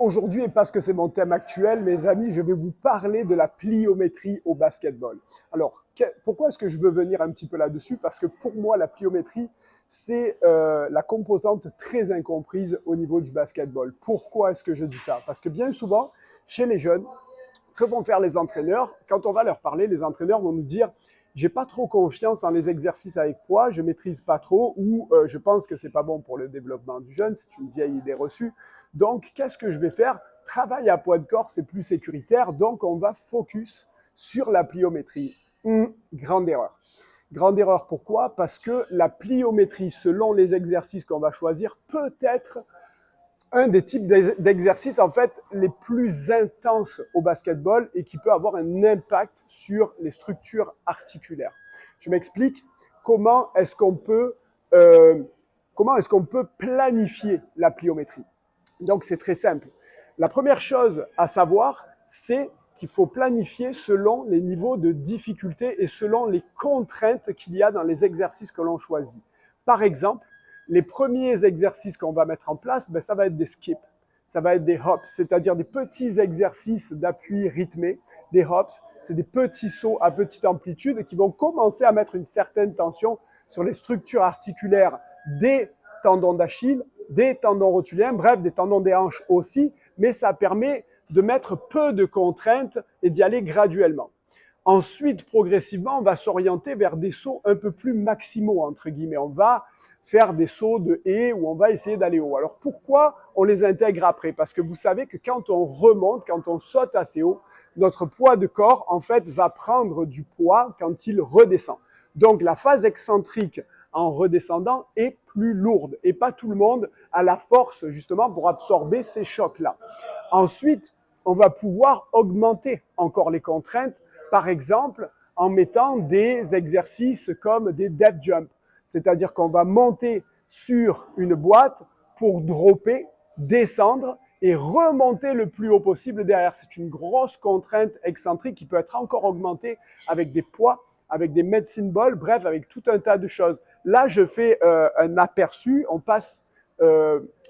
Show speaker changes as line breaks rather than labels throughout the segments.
Aujourd'hui, et parce que c'est mon thème actuel, mes amis, je vais vous parler de la pliométrie au basketball. Alors, pourquoi est-ce que je veux venir un petit peu là-dessus? Parce que pour moi, la pliométrie, c'est la composante très incomprise au niveau du basketball. Pourquoi est-ce que je dis ça? Parce que bien souvent, chez les jeunes, que vont faire les entraîneurs? Quand on va leur parler, les entraîneurs vont nous dire j'ai pas trop confiance en les exercices avec poids, je maîtrise pas trop ou je pense que c'est pas bon pour le développement du jeune, c'est une vieille idée reçue. Donc, qu'est-ce que je vais faire? Travail à poids de corps, c'est plus sécuritaire, donc on va focus sur la pliométrie. Grande erreur. Grande erreur, pourquoi? Parce que la pliométrie, selon les exercices qu'on va choisir, peut être un des types d'exercices en fait les plus intenses au basketball et qui peut avoir un impact sur les structures articulaires. Je m'explique. Comment est-ce qu'on peut planifier la pliométrie? Donc c'est très simple. La première chose à savoir, c'est qu'il faut planifier selon les niveaux de difficulté et selon les contraintes qu'il y a dans les exercices que l'on choisit. Par exemple, les premiers exercices qu'on va mettre en place, ça va être des skips, ça va être des hops, c'est-à-dire des petits exercices d'appui rythmés. Des hops, c'est des petits sauts à petite amplitude qui vont commencer à mettre une certaine tension sur les structures articulaires des tendons d'Achille, des tendons rotuliens, bref, des tendons des hanches aussi, mais ça permet de mettre peu de contraintes et d'y aller graduellement. Ensuite, progressivement, on va s'orienter vers des sauts un peu plus maximaux, entre guillemets. On va faire des sauts de haie où on va essayer d'aller haut. Alors pourquoi on les intègre après? Parce que vous savez que quand on remonte, quand on saute assez haut, notre poids de corps, en fait, va prendre du poids quand il redescend. Donc la phase excentrique en redescendant est plus lourde et pas tout le monde a la force justement pour absorber ces chocs-là. Ensuite, on va pouvoir augmenter encore les contraintes, par exemple en mettant des exercices comme des depth jump, c'est-à-dire qu'on va monter sur une boîte pour dropper, descendre et remonter le plus haut possible derrière. C'est une grosse contrainte excentrique qui peut être encore augmentée avec des poids, avec des medicine balls, bref, avec tout un tas de choses. Là, je fais un aperçu, on passe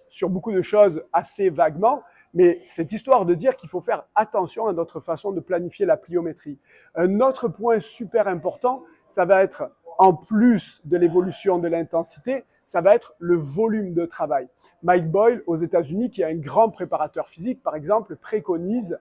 sur beaucoup de choses assez vaguement, mais cette histoire de dire qu'il faut faire attention à notre façon de planifier la pliométrie. Un autre point super important, ça va être, en plus de l'évolution de l'intensité, ça va être le volume de travail. Mike Boyle, aux États-Unis, qui est un grand préparateur physique, par exemple, préconise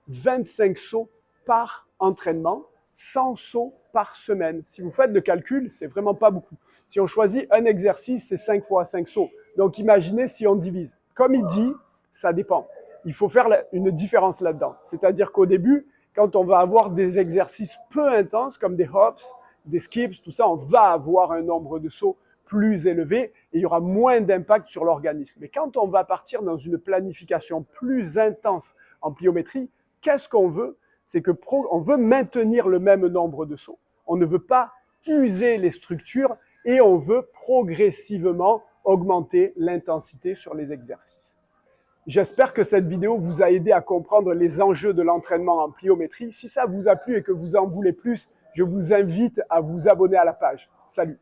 25 sauts par entraînement, 100 sauts par semaine. Si vous faites le calcul, c'est vraiment pas beaucoup. Si on choisit un exercice, c'est 5 fois 5 sauts. Donc imaginez si on divise. Comme il dit, ça dépend. Il faut faire une différence là-dedans. C'est-à-dire qu'au début, quand on va avoir des exercices peu intenses, comme des hops, des skips, tout ça, on va avoir un nombre de sauts plus élevé et il y aura moins d'impact sur l'organisme. Mais quand on va partir dans une planification plus intense en pliométrie, qu'est-ce qu'on veut? C'est que on veut maintenir le même nombre de sauts. On ne veut pas user les structures et on veut progressivement augmenter l'intensité sur les exercices. J'espère que cette vidéo vous a aidé à comprendre les enjeux de l'entraînement en pliométrie. Si ça vous a plu et que vous en voulez plus, je vous invite à vous abonner à la page. Salut!